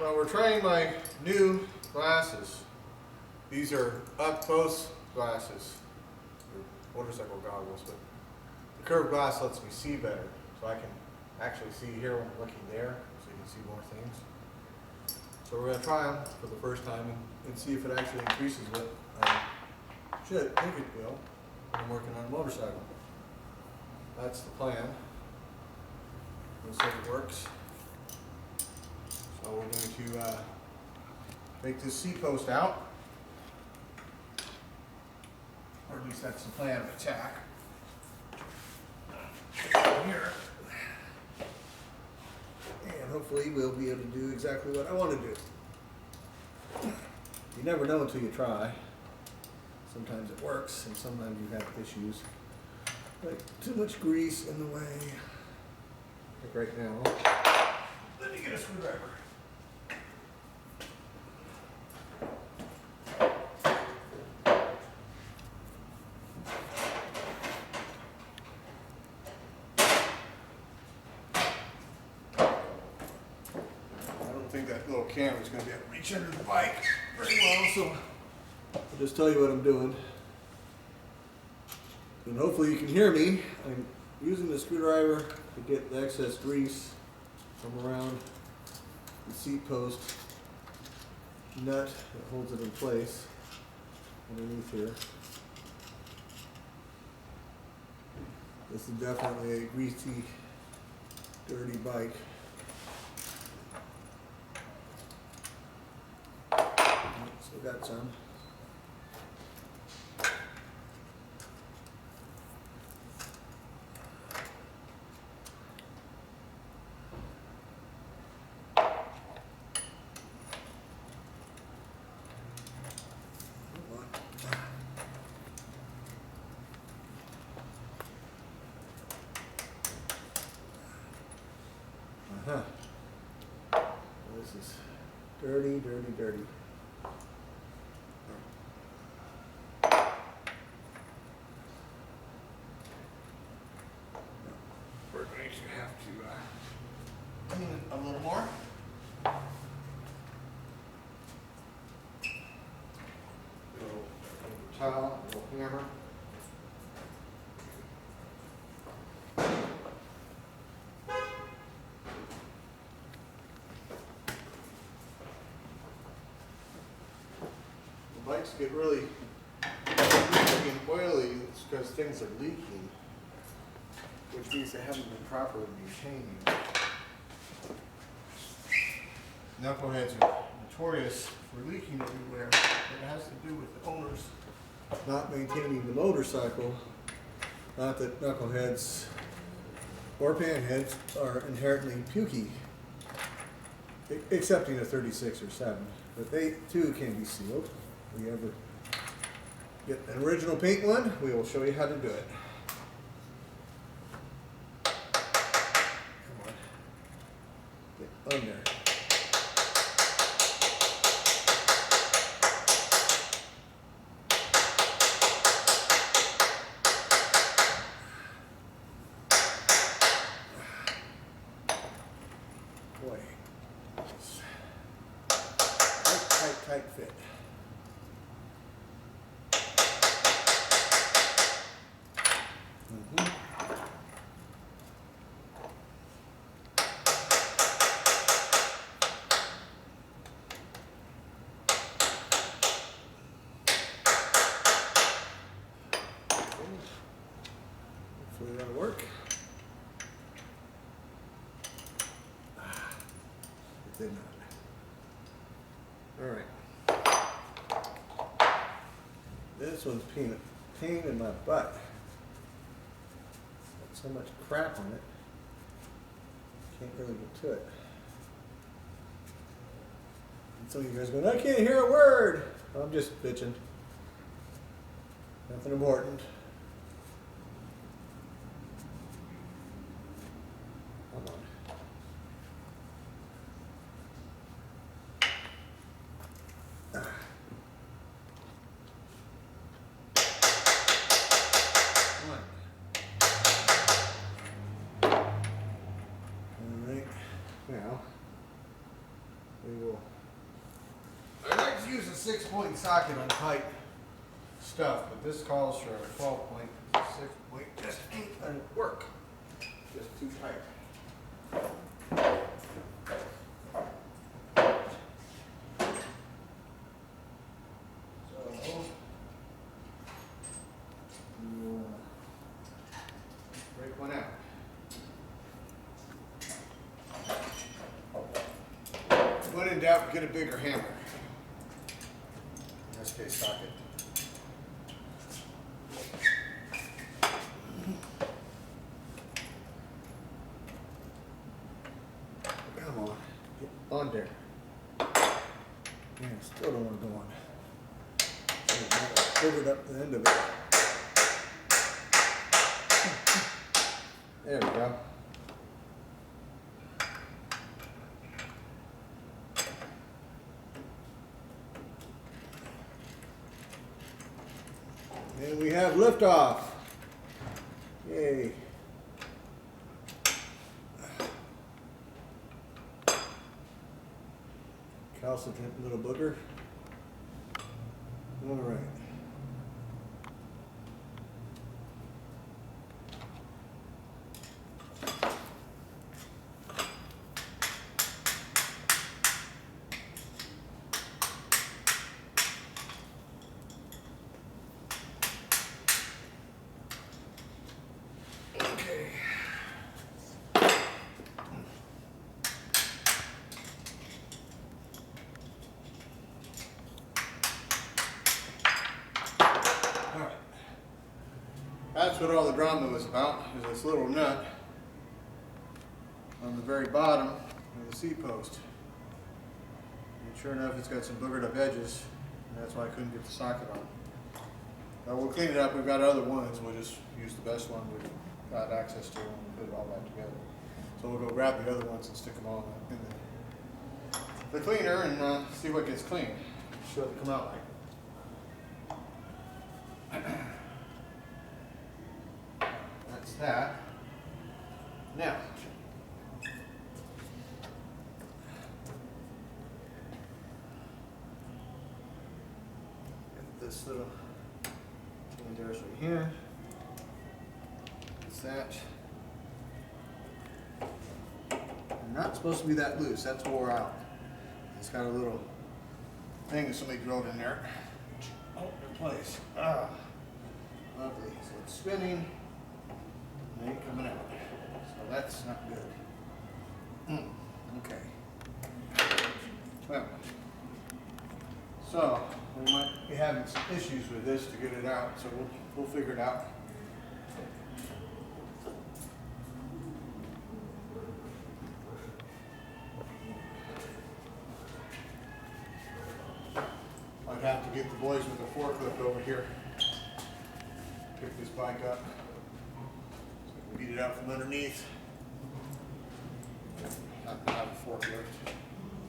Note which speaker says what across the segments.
Speaker 1: Well, we're trying my new glasses. These are up-close glasses, motorcycle goggles, but the curved glass lets me see better, so I can actually see here when I'm looking there, so you can see more things. So we're going to try them for the first time and see if it actually increases what I should think it will when I'm working on a motorcycle. That's the plan. We'll see if it works. So we're going to make this seat post out, or at least that's the plan of attack. Here, and hopefully we'll be able to do exactly what I want to do. You never know until you try. Sometimes it works, and sometimes you have issues, like too much grease in the way. Like right now. Let me get a screwdriver. I think that little camera is going to be able to reach under the bike very well, so I'll just tell you what I'm doing. And hopefully you can hear me. I'm using the screwdriver to get the excess grease from around the seat post nut that holds it in place underneath here. This is definitely a greasy, dirty bike. Still got some. This is dirty, dirty, dirty. We're going to have to clean it a little more. Little towel, little hammer. Bikes get really greasy and oily because things are leaking, which means they haven't been properly maintained. Knuckleheads are notorious for leaking everywhere. It has to do with the owners not maintaining the motorcycle. Not that knuckleheads or panheads are inherently pukey, excepting a 36 or 7, but they too can be sealed. If we ever get an original paint one, we will show you how to do it. Come on. Get under. Boy. Tight fit. Hopefully that'll work. It did not. All right. This one's pain in my butt. Got so much crap on it. Can't really get to it. And some of you guys going, I can't hear a word. I'm just bitching. Nothing important. Come on. Now, we will. I like to use a 6-point socket on tight stuff, but this calls for a 12-point. 6-point just ain't gonna work. Just too tight. So we'll break one out. When in doubt, get a bigger hammer. In this case, socket. Come on, get on there. Man, still don't want to go on. So I figured up the end of it. There we go. And we have liftoff. Yay. Recalcitrant little booger. All right. That's what all the drama was about, is this little nut on the very bottom of the seat post. And sure enough, it's got some boogered up edges, and that's why I couldn't get the socket on. Now we'll clean it up. We've got other ones. We'll just use the best one we've got access to and put it all back together. So we'll go grab the other ones and stick them all in the cleaner and see what gets clean. See what they come out like. That's that. Now, get this little thing there right here. That's that. Not supposed to be that loose. That's wore out. It's got a little thing that somebody drilled in there. Oh, in place. Ah, lovely. So it's spinning. And ain't coming out. So that's not good. Okay. Well, so we might be having some issues with this to get it out. So we'll figure it out. I'd have to get the boys with a forklift over here. Pick this bike up. Beat it out from underneath. Not to have a forklift.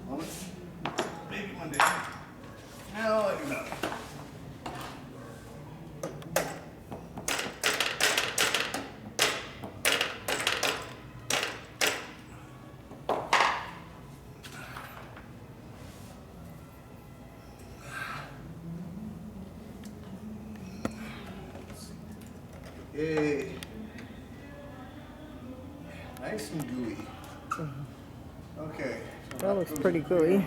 Speaker 1: Moment. Maybe one day. No, I do not. Yay. Nice and gooey. Okay. So
Speaker 2: That looks pretty gooey.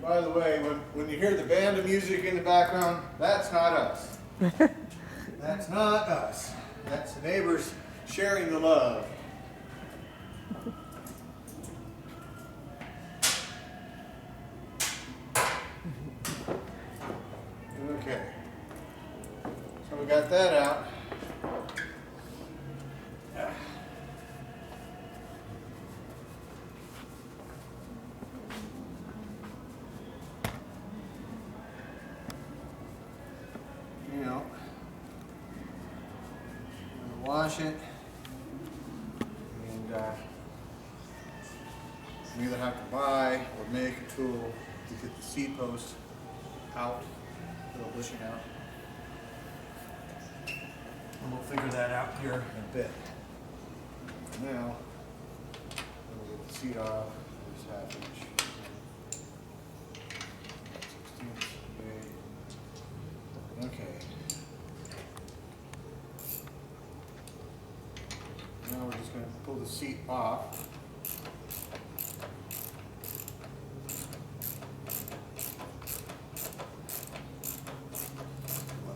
Speaker 1: By the way, when you hear the band of music in the background, that's not us. That's not us. That's the neighbors sharing the love. Okay, so we got that out. You know, wash it, and you either have to buy or make a tool to get the seat post out. Little bushing out. And we'll figure that out here in a bit. Now, we'll get the seat off. There's half inch. 16th. Okay. Now we're just going to pull the seat off.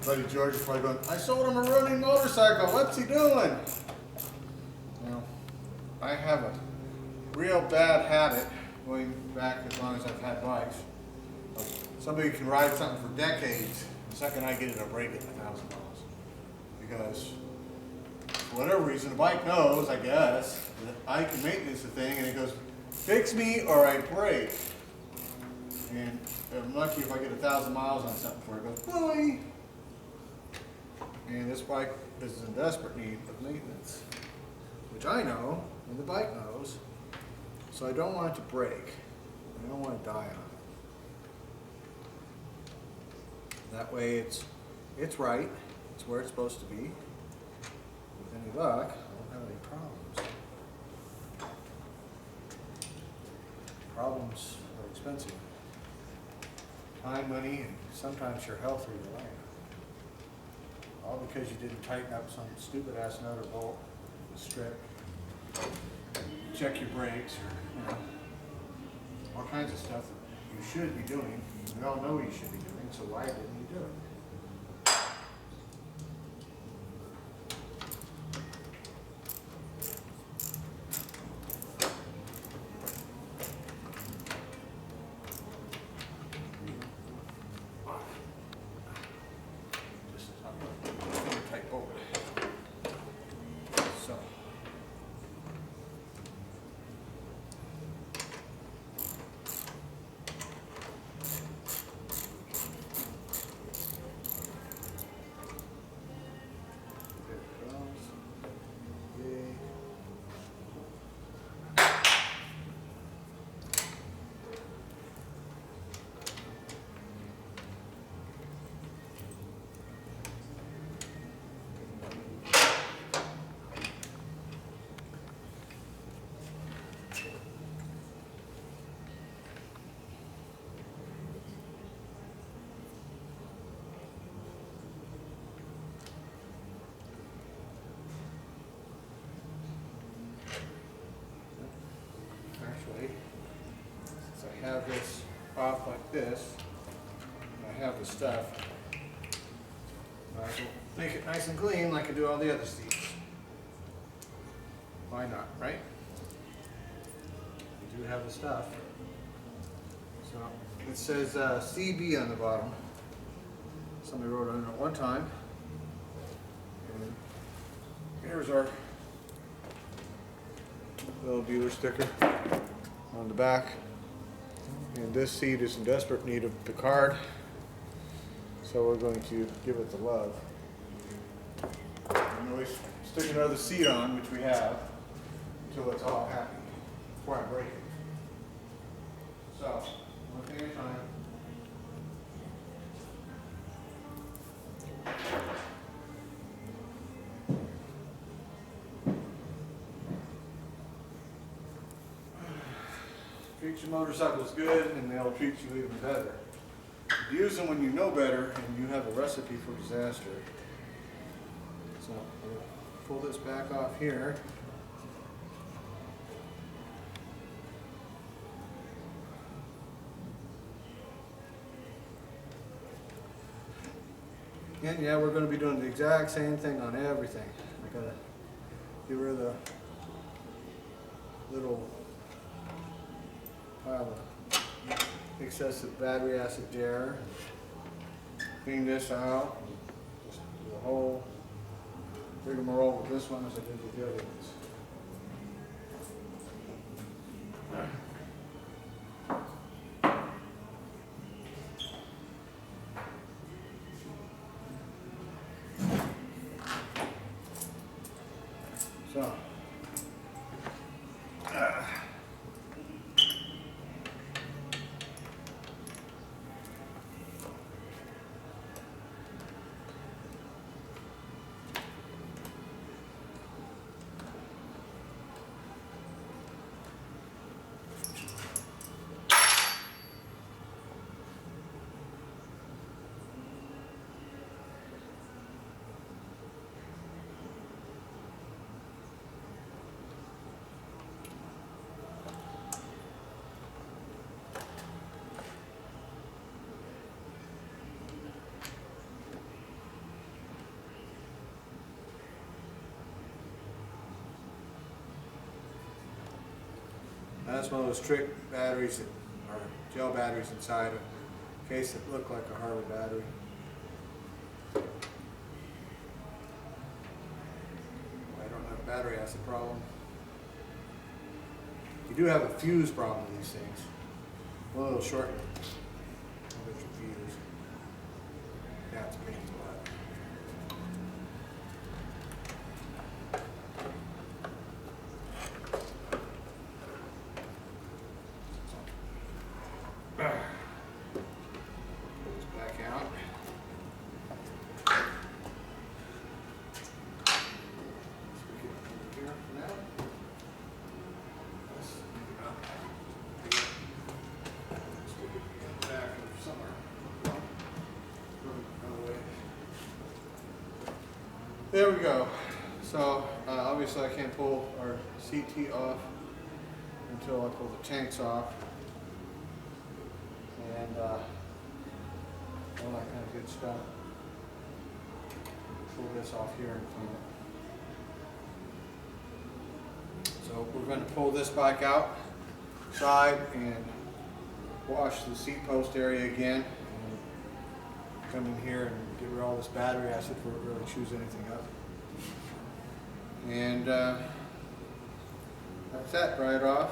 Speaker 1: Buddy George is probably going, I sold him a running motorcycle, what's he doing? Well, I have a real bad habit, going back as long as I've had bikes. Somebody can ride something for decades, the second I get it, I'll break it 1,000 miles. Because, for whatever reason, the bike knows, I guess, that I can maintenance the thing, and it goes, fix me or I break. And I'm lucky if I get 1,000 miles on something before it goes, boy. And this bike is in desperate need of maintenance, which I know, and the bike knows. So I don't want it to break. I don't want to die on it. That way it's right. It's where it's supposed to be. With any luck, I won't have any problems. Problems are expensive. Time, money, and sometimes your health or your life. All because you didn't tighten up some stupid ass nut or bolt with a strip. Check your brakes, or all kinds of stuff that you should be doing. We all know you should be doing, so why didn't you do it? Since I have this off like this, and I have the stuff, I will make it nice and clean like I do all the other seats. Why not, right? We do have the stuff. So it says CB on the bottom. Somebody wrote on it at one time. And here's our little dealer sticker on the back. And this seat is in desperate need of Picard, so we're going to give it the love. And always stick another seat on, which we have, until it's all happy before I break it. So, one thing at a time. Treat your motorcycles good, and they'll treat you even better. Use them when you know better, and you have a recipe for disaster. So, we'll pull this back off here. And yeah, we're going to be doing the exact same thing on everything. I gotta get rid of the little pile of excessive battery acid there. Clean this out. Just do the whole rigmarole with this one as I did with the other ones. So, That's one of those trick batteries that are gel batteries inside a case that look like a Harley battery. I don't have battery acid problem. You do have a fuse problem with these things. One little short. There's a fuse. Yeah, it's a pain in the butt. Put this back out. Stick it over here for now. There we go. So obviously I can't pull our CT off until I pull the tanks off and all that kind of good stuff. Pull this off here and clean it. So we're going to pull this bike out side and wash the seat post area again. Come in here and get rid of all this battery acid before it really chews anything up. And that's that, dry it off,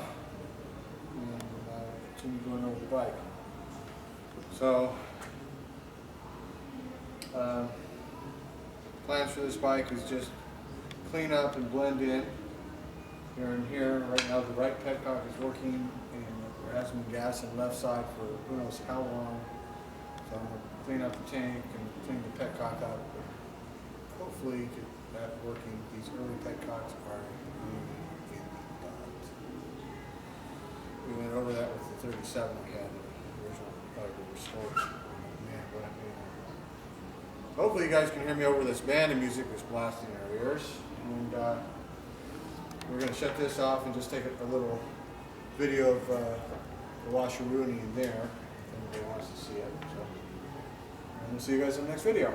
Speaker 1: and continue going over the bike. So, plans for this bike is just clean up and blend in here and here. Right now the right petcock is working and there hasn't been gas on the left side for who knows how long. So I'm going to clean up the tank and clean the petcock out. But hopefully get that working. These early petcocks are really in the butt. We went over that with the 37 we had, the original bike we restored. Man, what a man. Hopefully you guys can hear me over this band of music that's blasting in our ears. And we're going to shut this off and just take a little video of the washeroonie in there. If anybody wants to see it. So, and we'll see you guys in the next video.